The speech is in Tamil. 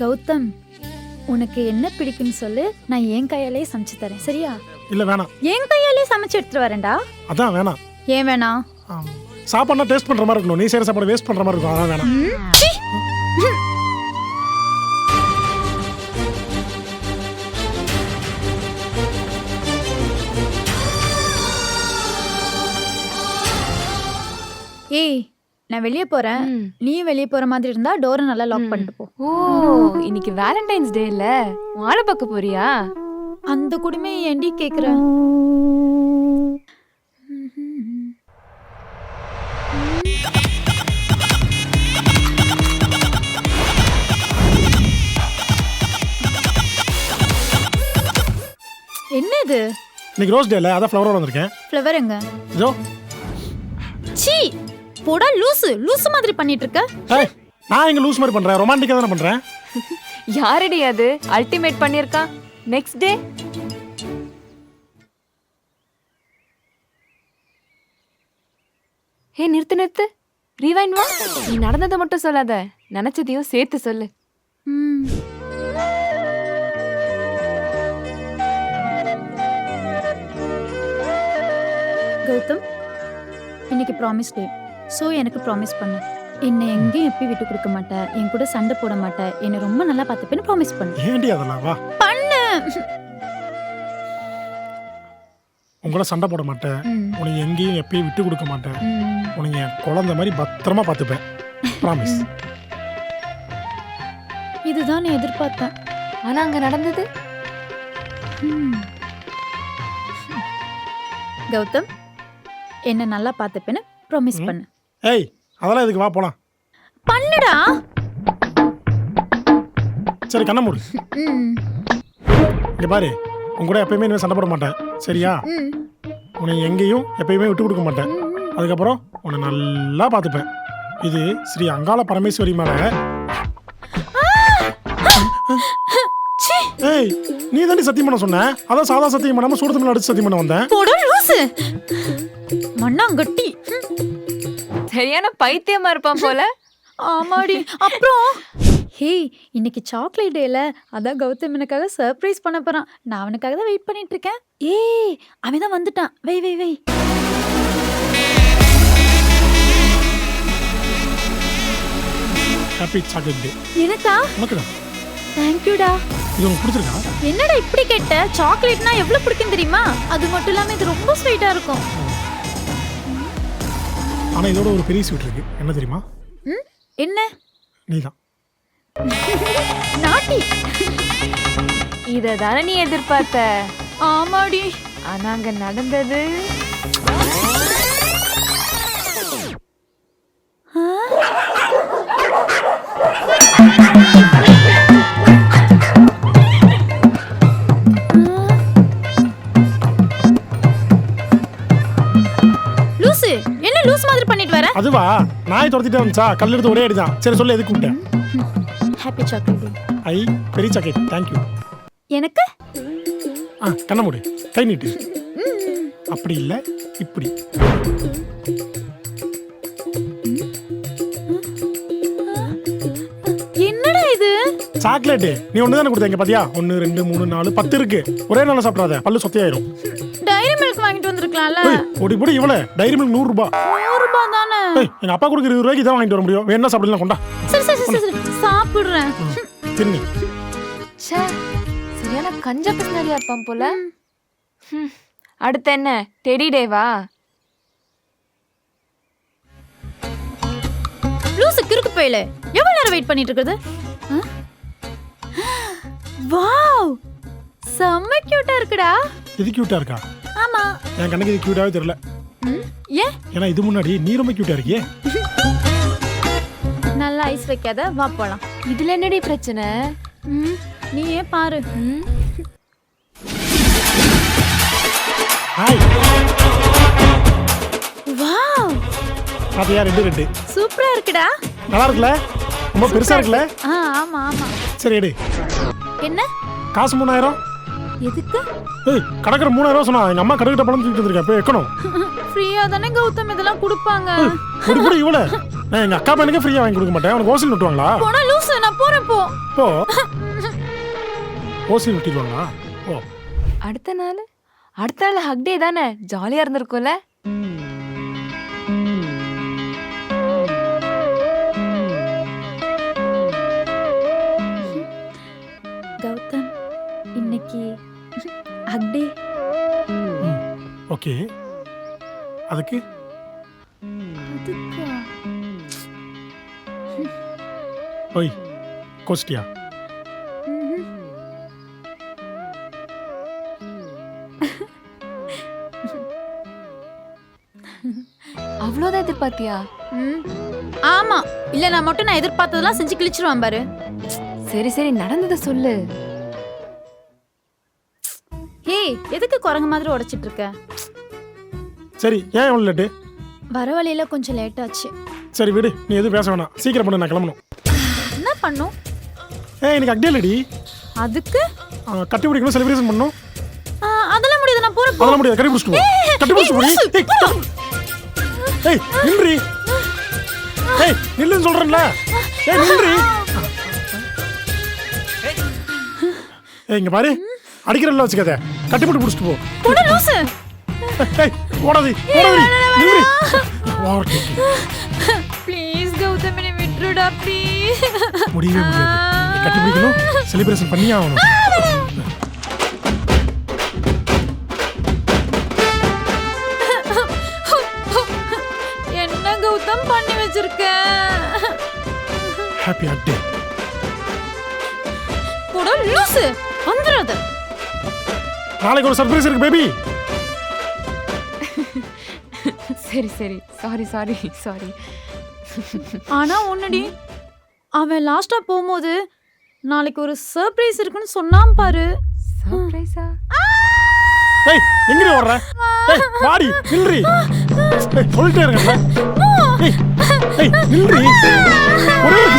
கௌதம், உனக்கு என்ன பிடிக்கும்னு சொல்லு, நான் என் கையாலே சமைச்சு தரேன், சரியா? இல்ல வேணாம். என் கையாலே சமைச்சு எடுத்துட்டு வரேன்டா. அதான் வேணாம். ஏன் வேணாம்? சாப்பாடுனா டேஸ்ட் பண்ற மாதிரி இருக்கணும். நீ செய்யற சாப்பாடு வேஸ்ட் பண்ற மாதிரி இருக்கும். அதான் வேணாம். ஏய், நான் வெளியே போறேன். நீ வெளியே போற மாதிரி இருந்தா டோரை நல்லா லாக் பண்ணிட்டு போ. ஓ, இன்னைக்கு வேலண்டைன்ஸ் டே இல்ல, வாழை பார்க்க போறியா? அந்த குடுமையை ஏண்டி கேக்குற? என்ன இது? இன்னைக்கு ரோஸ் டேல அதான் ஃப்ளவரோட வந்திருக்கேன். ஃப்ளவர் எங்க? இதோ. சீ, போடா லூசு. லூசு மாதிரி பண்ணிட்டு இருக்க. ஏய், நான் எங்க லூஸ் மாதிரி பண்றேன்? ரொமான்டிக்கா தான பண்றேன். யாரடி அது அல்டிமேட் பண்ணிருக்கா? நெக்ஸ்ட் டே ஹே, நிறுத்து. ரீவைண்ட் வா. நீ நடந்ததை மட்டும் சொல்லாத, நினைச்சதையும் சேர்த்து சொல்லு. கௌதம், இன்னைக்கு ப்ராமிஸ் டே. ஸோ எனக்கு ப்ராமிஸ் பண்ணு. என்னை எங்கேயும் எப்பயும் விட்டு கொடுக்க மாட்டேன், என் கூட சண்டை போட மாட்டேன், என்னை ரொம்ப நல்லா பார்த்துப்பேன்னு ப்ராமிஸ் பண்ணு. ஏண்டி அதெல்லாம்? வா பண்ணு. உங்கள சண்டை போட மாட்டேன், உன்னை எங்கேயும் எப்பயும் விட்டு கொடுக்க மாட்டேன், உன்னை என் குழந்தை மாதிரி பத்திரமா பார்த்துப்பேன். ப்ராமிஸ். இதுதான் நான் எதிர்பார்த்தேன். ஆனா அங்க நடந்தது. கௌதம், என்ன நல்லா பார்த்துப்பேன்னு ப்ராமிஸ் பண்ணு. ஏய், அதெல்லாம் இதுக்கு, வா போலாம். பண்ணுடா. சரி, கண்ண மூடு. இங்க பாரு, உன் கூட எப்பயுமே இனிமே சண்டை போட மாட்டேன், சரியா? உன்னை எங்கேயும் எப்பயுமே விட்டு கொடுக்க மாட்டேன். அதுக்கப்புறம் உன்னை நல்லா பார்த்துப்பேன். இது ஸ்ரீ அங்காள பரமேஸ்வரி மேல. ஏய், நீ தாண்டி சத்தியம் பண்ண சொன்ன. அதான் சாதா சத்தியம் பண்ணாம சூடத்து மேல அடிச்சு சத்தியம் பண்ண வந்தேன். போடா லூசு. மண்ணாங்கட்டி. சரியான பைத்தியமா இருப்பான் போல. ஆமாடி. அப்புறம் ஹே, இன்னைக்கு சாக்லேட் டேல, அதான் கௌதம் எனக்காக சர்ப்ரைஸ் பண்ண போறான். நான் அவனுக்காக தான் வெயிட் பண்ணிட்டு இருக்கேன். ஏய், அவன் தான் வந்துட்டான். வை. Happy chocolate day. எனக்கா? உனக்கு தான். தேங்க்யூடா. இது உனக்கு பிடிச்சிருக்கா? என்னடா இப்படி கேட்ட? சாக்லேட்னா எவ்வளவு பிடிக்கும் தெரியுமா? அது மட்டும் இல்லாம இது ரொம்ப ஸ்வீட்டா இருக்கும். ஆனா இதோட ஒரு பெரிய ஸ்வீட் இருக்கு. என்ன தெரியுமா? என்ன? நீதான். நாட்டி. இததானே நீ எதிர்பார்த்த? ஆமாடி. ஆனா அங்க நடந்தது. லூசு, என்ன லூஸ் மாதிரி பண்ணிட்டு வர? அதுவா, நாய் துரத்திட்டே வந்துச்சா, கல் எடுத்து ஒரே அடிதான். சரி சொல்லு, எதுக்கு கூப்பிட்டேன்? ஹாப்பி சாக்லேட் டே. ஐ, பெரிய சாக்லேட். Thank you. எனக்கு? கண்ண மூடு, கை நீட்டு. அப்படி இல்ல, இப்படி. என்னடா இது? சாக்லேட். நீ ஒண்ணு தானே கொடுத்த. இங்க பாத்தியா? 1 2 3 4 10 இருக்கு. ஒரே நாள்ல சாப்பிடாத, பல்லு சொத்தையாயிரும். டைரி மில்க் வாங்கிட்டு வந்திருக்கலாம்ல. ஓடி இவள டைரி மில்க் 100 ரூபாய். 100 ரூபாய் தானே. எங்க அப்பா கொடுக்குற 20 ரூபாய்க்கு தான் வாங்கிட்டு வர முடியும். வேணா சாப்பிடலாம், கொண்டா. சரி சாப்பிடுறேன். தின்னி. ச்சே, சரியான கஞ்ச பிசினாரியா இருப்பான் போல. அடுத்து என்ன? டெடி டேவா? லூசு கிறுக்கு போயில. எவ்வளவு நேரம் வெயிட் பண்ணிட்டு இருக்குது? வாவ், செம்ம கியூட்டா இருக்குடா. இது கியூட்டா இருக்கா? ஆமா. என் கண்ணுக்கு இது கியூட்டாவே தெரியல. ஏன்? ஏன்னா இது முன்னாடி நீ ரொம்ப கியூட்டா இருக்கியே. நல்லா ஐஸ் வைக்காத, வா போலாம். இதுல என்னடி பிரச்சனை? நீ ஏன் பாரு. ஹாய். வாவ், பாத்தியா? ரெண்டு சூப்பரா இருக்குடா. நல்லா இருக்குல்ல? ரொம்ப பெருசா இருக்குல்ல? ஆமா. சரி எடு. என்ன? காசு 3000. எதுக்கு? ஏய், கடற்கரை 3000 சொன்னா. எங்க அம்மா கடைக்கிட்ட பணம் தூக்கிட்டு வந்திருக்கேன். போய் வைக்கணும். ஃப்ரீயா தானே கௌதம் இதெல்லாம் கொடுப்பாங்க. இவ்வளவு நான் எங்கள் அக்கா பையனுக்கு ஃப்ரீயாக வாங்கி கொடுக்க மாட்டேன். உனக்கு ஓசில் நட்டுவாங்களா? போனா லூசு, நான் போறேன் போ. போ. ஓசில் நட்டிடுவாங்களா? ஓ. அடுத்த நாள் ஹக் டே தானே, ஜாலியா இருந்திருக்கும்ல. கௌதம், இன்னைக்கு அக்டே. ஓகே. அதுக்கு அதுக்கா? ஓய் கோச்சிட்டியா? ம்ஹும். அவ்வளோதான் எதிர்பார்த்தியா? ம். ஆமா, இல்ல நான் மட்டும் நான் எதிர்பார்த்ததெல்லாம் செஞ்சு கிழிச்சிருவான் பாரு. சரி சரி, நடந்ததை சொல்லு. ஏய், எதுக்கு குரங்கு மாதிரி உடைச்சிட்டு இருக்க? சரி, ஏன் எவ்வளோ லேட்டு? வர வழியில கொஞ்சம் லேட் ஆச்சு. சரி விடு, நீ எதுவும் பேச வேணாம். சீக்கிரம் பண்ணு, நான் கிளம்பணும். என்ன பண்ணும்? எனக்கு அக்டே இல்லடி. அதுக்கு கட்டி பிடிக்கணும், செலிப்ரேஷன் பண்ணணும். அதெல்லாம் முடியாது, நான் போறேன் போ. அதெல்லாம் முடியாது, கட்டி பிடிச்சிட்டு போ. கட்டி பிடிச்சிட்டு போடி. ஏய் நில்றி. ஏய் நில்லுன்னு சொல்றேன்ல. ஏய் நில்றி. ஏய் இங்க பாரு, அடிக்கிறல்ல வச்சுக்கத. கட்டி போட்டு பிடிச்சிட்டு போ. போடா லூசு. ஏய் ஓடாதே, ஓடாதே. நில்றி. வாடி. ப்ளீஸ் கௌதம், என்னை விட்டுடுடா ப்ளீஸ். முடியவே முடியாது. நீ கட்டி பிடிக்கணும், செலிப்ரேஷன் பண்ணியே ஆகணும். என்ன கௌதம் பண்ணி வச்சிருக்க? ஹாப்பி அக்டே. போடா லூசு, வந்துடாத. நாளைக்கு ஒரு சர்ப்ரைஸ் இருக்கு பேபி. சரி சரி, சாரி சாரி சாரி. ஆனா ஒண்ணுடி, அவன் லாஸ்டா போகும்போது நாளைக்கு ஒரு சர்ப்ரைஸ் இருக்குன்னு சொன்னான் பாரு. சர்ப்ரைஸா? ஏய் எங்கடி ஓடுற? ஏய் வாடி, நில்றி. ஏய் சொல்லிட்டே இருக்கேன்ல. ஏய் ஏய் நில்றி. ஒரே ஒரு